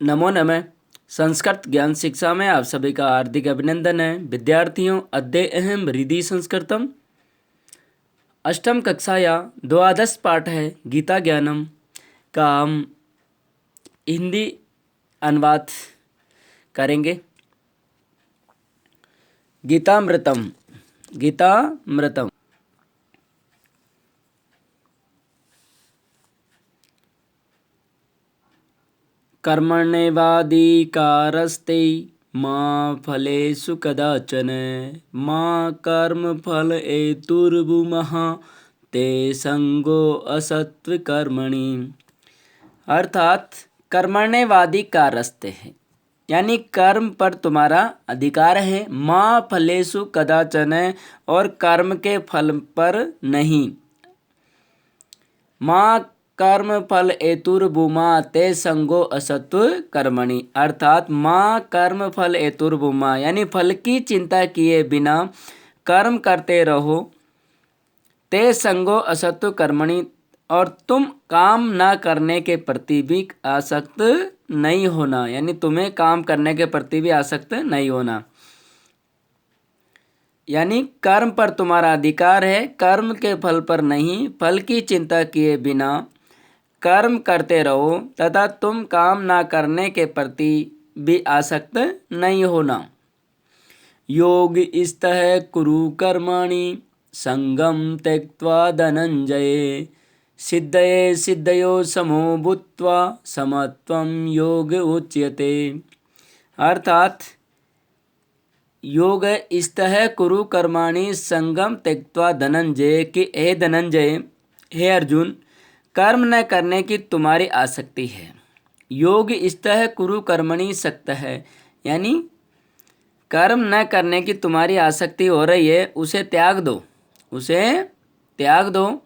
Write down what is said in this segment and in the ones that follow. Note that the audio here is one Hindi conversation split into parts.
नमो नमः। संस्कृत ज्ञान शिक्षा में आप सभी का हार्दिक अभिनंदन है। विद्यार्थियों, अद्य अहम हृदि संस्कृतम अष्टम कक्षाया द्वादश पाठ है गीता ज्ञानम का हम हिंदी अनुवाद करेंगे। गीतामृतम गीतामृतम कर्मण्येवाधिकारस्ते मा फलेषु कदाचन मा कर्मफलहेतुर्भुमः ते संगो असत्वकर्मणि। अर्थात कर्मण्येवाधिकारस्ते है यानी कर्म पर तुम्हारा अधिकार है। माँ फलेषु कदाचन और कर्म के फल पर नहीं। माँ कर्म फल हेतुर्भूमा ते संगो असत्व कर्मणि। अर्थात माँ कर्म फल हेतुर्भूमा यानी फल की चिंता किए बिना कर्म करते रहो। ते संगो असत्व कर्मणि और तुम काम न करने के प्रति भी आसक्त नहीं होना, यानी तुम्हें काम करने के प्रति भी आसक्त नहीं होना। यानी कर्म पर तुम्हारा अधिकार है, कर्म के फल पर नहीं। फल की चिंता किए बिना कर्म करते रहो तथा तुम काम ना करने के प्रति भी आसक्त नहीं होना। योग इस्तः कुरु कर्माणि संगम त्यक्त्वा धनंजय सिद्धये सिद्धयो समो भूत्वा समत्वं योग उच्यते। अर्थात योग इस्तः कुरु कर्माणि संगम त्यक्त्वा धनंजय कि हे धनंजय, हे अर्जुन, कर्म न करने की तुम्हारी आसक्ति है। योग इस्तः कुरु कर्मणि सक्त है यानी कर्म न करने की तुम्हारी आसक्ति हो रही है, उसे त्याग दो, उसे त्याग दो।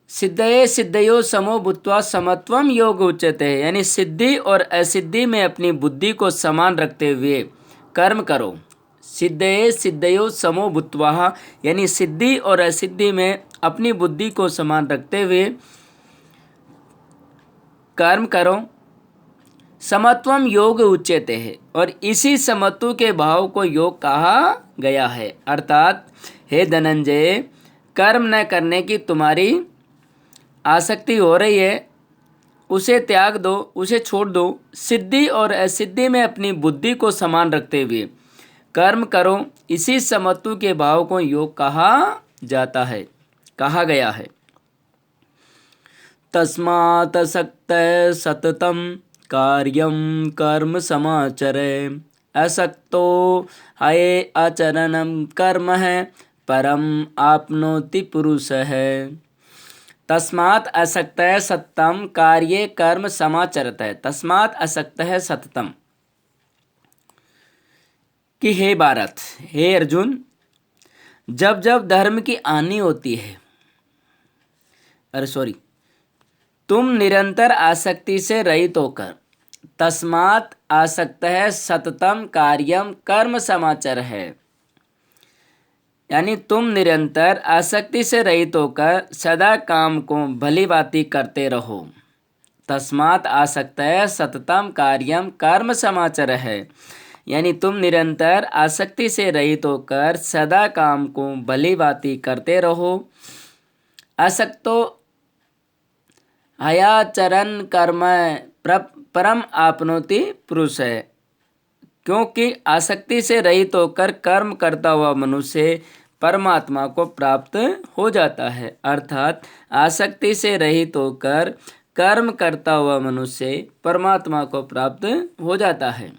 सिद्धये सिद्धयो समो भूत्वा समत्वम योग उच्यते यानी सिद्धि और असिद्धि में अपनी बुद्धि को समान रखते हुए कर्म करो। सिद्धये सिद्धयो समो भूत्वा यानी सिद्धि और असिद्धि में अपनी बुद्धि को समान रखते हुए कर्म करो। समत्वम योग उच्यते है और इसी समत्व के भाव को योग कहा गया है। अर्थात हे धनंजय, कर्म न करने की तुम्हारी आसक्ति हो रही है, उसे त्याग दो, उसे छोड़ दो। सिद्धि और असिद्धि में अपनी बुद्धि को समान रखते हुए कर्म करो। इसी समत्व के भाव को योग कहा जाता है, कहा गया है। तस्मात् असक्तः सततं कार्यं कर्म समाचरे असक्तो हये आचरणं कर्म है परम आपनोति पुरुषः। तस्मात् असक्तः सततं कार्ये कर्म समाचरतः। तस्मात् असक्तः सततं कि हे भारत, हे अर्जुन, जब जब धर्म की हानि होती है, तुम निरंतर आसक्ति से रहित होकर, तस्मात् आसक्तः सततं कार्यम कर्म समाचर है यानी तुम निरंतर आसक्ति से रहित होकर सदा काम को भली भांति करते रहो। तस्मात् आसक्तः सततं कार्यम कर्म समाचर है यानी तुम निरंतर आसक्ति से रहित होकर सदा काम को भली भांति करते रहो। आसक्तो हयाचरण कर्म परम आपनोति पुरुष है क्योंकि आसक्ति से रहित होकर कर्म करता हुआ मनुष्य परमात्मा को प्राप्त हो जाता है। अर्थात आसक्ति से रहित होकर कर्म करता हुआ मनुष्य परमात्मा को प्राप्त हो जाता है।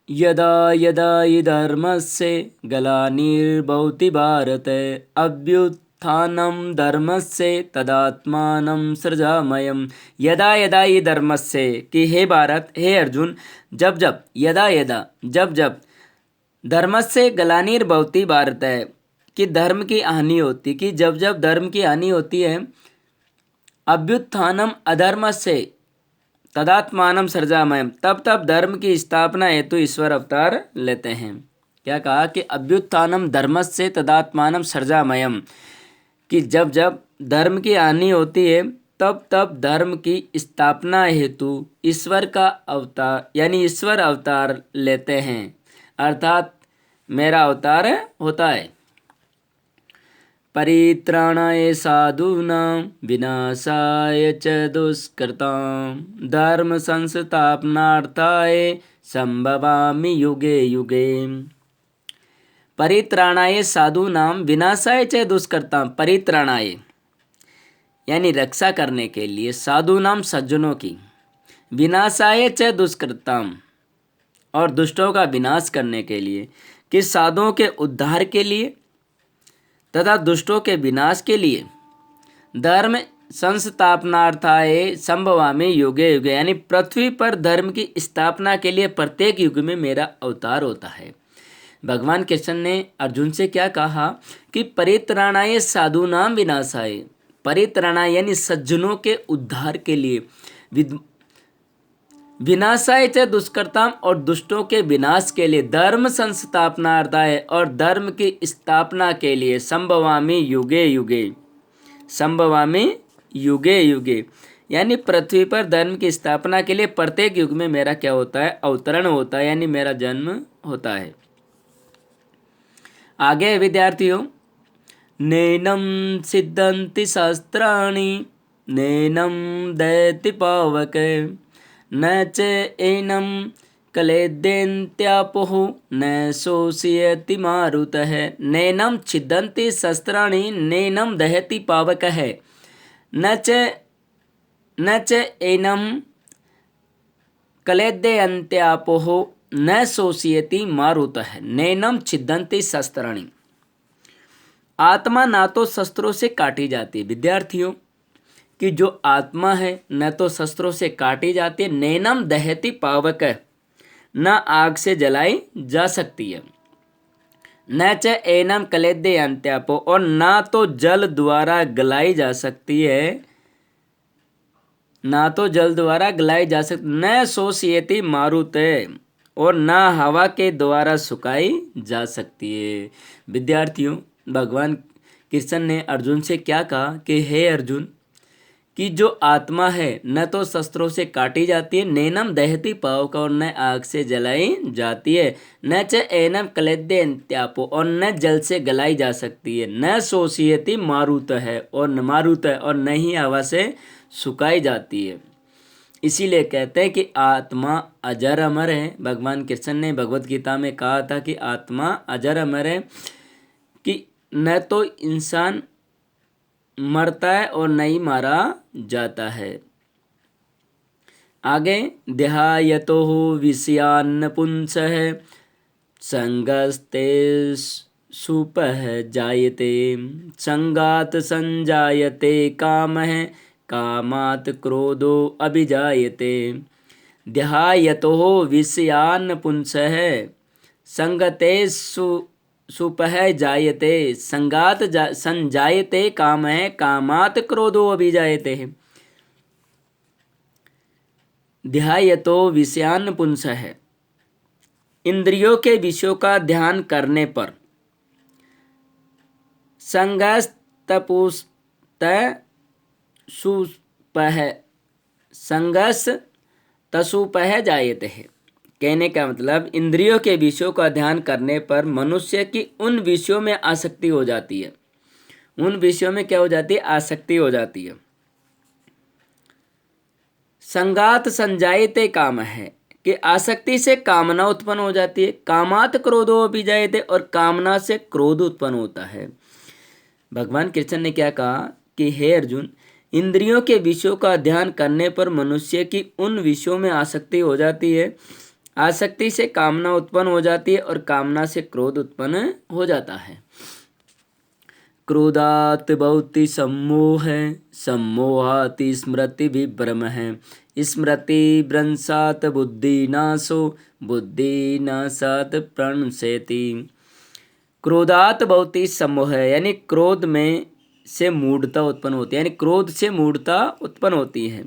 यदा यदा हि धर्मस्य ग्लानिर्भवति भारत अभ्युत्थानं धर्मस्य तदात्मानं सृजाम्यहम्। यदा यदा हि धर्मस्य कि हे भारत, हे अर्जुन, जब जब, यदा यदा जब जब, धर्मस्य ग्लानिर्भवति भारत कि धर्म की हानि होती, कि जब जब धर्म की हानि होती है, अभ्युत्थानम अधर्मस्य तदात्मानं सृजाम्यहम् तब तब धर्म की स्थापना हेतु ईश्वर अवतार लेते हैं। क्या कहा कि अभ्युत्थानम धर्मस्य तदात्मानं सृजाम्यहम् कि जब जब धर्म की हानि होती है तब धर्म की स्थापना हेतु ईश्वर का अवतार यानी ईश्वर अवतार लेते हैं, अर्थात मेरा अवतार होता है। परित्राणाय साधूनां विनाशाय च दुष्कृतां धर्म संस्थापनार्थाय संभवामि युगे युगे। परित्राणाय साधूनां विनाशाय च दुष्कृतां, परित्राणाय यानी रक्षा करने के लिए, साधुनाम सज्जनों की, विनाशाय च दुष्कृतां और दुष्टों का विनाश करने के लिए, कि साधुओं के उद्धार के लिए तथा दुष्टों के विनाश के लिए, धर्म संस्थापनार्थाय संभवामि युगे युगे यानी पृथ्वी पर धर्म की स्थापना के लिए प्रत्येक युग में मेरा अवतार होता है। भगवान कृष्ण ने अर्जुन से क्या कहा कि परित्राणाय साधूनाम विनाशाय, परित्राणाय यानी सज्जनों के उद्धार के लिए, विनाशाय च दुष्कृताम और दुष्टों के विनाश के लिए, धर्म संस्थापनार्थाय और धर्म की स्थापना के लिए, संभवामि युगे युगे, संभवामि युगे युगे यानी पृथ्वी पर धर्म की स्थापना के लिए प्रत्येक युग में मेरा क्या होता है, अवतरण होता है, यानी मेरा जन्म होता है। आगे विद्यार्थियों, नैनं सिद्धन्ति शास्त्राणि नैनं दयति पावक न च एनं क्लेदेन्त्यापोः न शोषयति मारुतः। नैनं छिद्यन्ति शस्त्राणि नैनं दहति पावकः न च एनं क्लेदयन्त्यापोः न शोषयति मारुतः। नैनं छिद्यन्ति शस्त्राणि, आत्मा ना तो शस्त्रों से काटी जाती है। विद्यार्थियों कि जो आत्मा है न तो शस्त्रों से काटी जाती है, नैनम दहती पावक, न आग से जलाई जा सकती है, न च एनम कलेदे अंत्यापो और ना तो जल द्वारा गलाई जा सकती है, ना तो जल द्वारा गलाई जा सकती, न शोषयति मारुते और ना हवा के द्वारा सुखाई जा सकती है। विद्यार्थियों भगवान कृष्ण ने अर्जुन से क्या कहा कि हे अर्जुन कि जो आत्मा है न तो शस्त्रों से काटी जाती है, नैनम दहती पावक और न आग से जलाई जाती है, न च एनम क्लेदे त्यापो और न जल से गलाई जा सकती है, न शोषयति मारुत है और न मारुत है और न ही हवा से सुखाई जाती है। इसीलिए कहते हैं कि आत्मा अजर अमर है। भगवान कृष्ण ने भगवत गीता में कहा था कि आत्मा अजर अमर है, कि न तो इंसान मरता है और नहीं मारा जाता है। आगे, ध्यायतो विषयान् पुंसः संगस्ते सुपः जायते संगात संजायते कामः कामात् क्रोधो अभिजायते। ध्यायतो विषयान् पुंसः संगते सुपः जायते संगात संजायते कामः कामात् क्रोधो अभिजायते। ध्यायतो विषयान् पुंसः, इंद्रियों के विषयों का ध्यान करने पर, संगस्तपुस्त सुपः संगस तसुपः जायते है। कहने का मतलब इंद्रियों के विषयों का ध्यान करने पर मनुष्य की उन विषयों में आसक्ति हो जाती है। उन विषयों में क्या हो जाती है? आसक्ति हो जाती है। संगात संजायते काम है कि आसक्ति से कामना उत्पन्न हो जाती है, कामात क्रोधो अभिजायते और कामना से क्रोध उत्पन्न होता है। भगवान कृष्ण ने क्या कहा कि हे अर्जुन, इंद्रियों के विषयों का ध्यान करने पर मनुष्य की उन विषयों में आसक्ति हो जाती है, आसक्ति से कामना उत्पन्न हो जाती है और कामना से क्रोध उत्पन्न हो जाता है। क्रोधात् भवति सम्मोह सम्मोहात् स्मृति विभ्रम है स्मृति भ्रंशात् बुद्धिनाशो बुद्धिनाशात् प्रणश्यति। क्रोधात् भवति सम्मोह यानी क्रोध में से मूढ़ता उत्पन्न होती है, यानी क्रोध से मूढ़ता उत्पन्न होती है।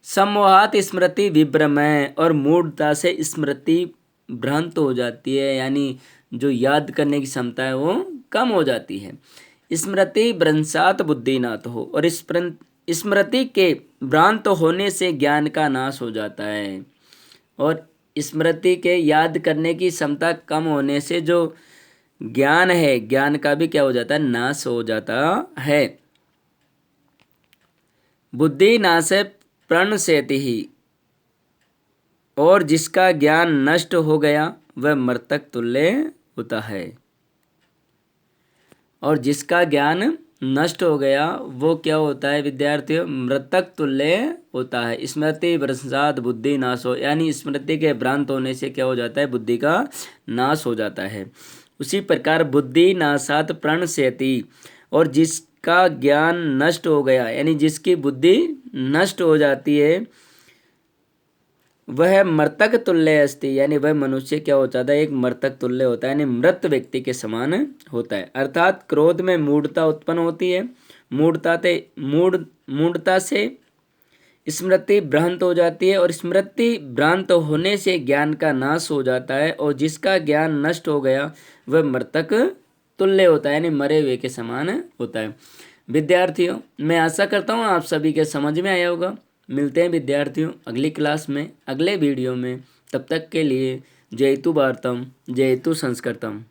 सम्मोहात् स्मृति विभ्रम और मूढ़ता से स्मृति भ्रांत हो जाती है, यानी जो याद करने की क्षमता है वो कम हो जाती है। स्मृति भ्रंशात् बुद्धिनाथ हो और स्मृति के भ्रांत होने से ज्ञान का नाश हो जाता है। और स्मृति के याद करने की क्षमता कम होने से जो ज्ञान है, ज्ञान का भी क्या हो जाता है, नाश हो जाता है। बुद्धि नाशे प्रणश्यति ही, और जिसका ज्ञान नष्ट हो गया वह मृतक तुल्य होता है। और जिसका ज्ञान नष्ट हो गया वो क्या होता है विद्यार्थियों, मृतक तुल्य होता है। स्मृति भ्रंशात बुद्धि नाशो, यानी स्मृति के भ्रांत होने से क्या हो जाता है, बुद्धि का नाश हो जाता है। उसी प्रकार बुद्धि नाशात प्रणश्यति, और जिसका ज्ञान नष्ट हो गया यानी जिसकी बुद्धि नष्ट हो जाती है वह मृतक तुल्य अस्ति, यानी वह मनुष्य क्या हो जाता है, एक मृतक तुल्य होता है, यानी मृत व्यक्ति के समान होता है। अर्थात क्रोध में मूढ़ता उत्पन्न होती है, मूढ़ता से स्मृति भ्रांत हो जाती है, और स्मृति भ्रांत होने से ज्ञान का नाश हो जाता है, और जिसका ज्ञान नष्ट हो गया वह मृतक तुल्य होता है, यानी मरे हुए के समान होता है। विद्यार्थियों, मैं आशा करता हूँ आप सभी के समझ में आया होगा। मिलते हैं विद्यार्थियों अगली क्लास में, अगले वीडियो में। तब तक के लिए जयतु भारतम, जयतु संस्कृतम।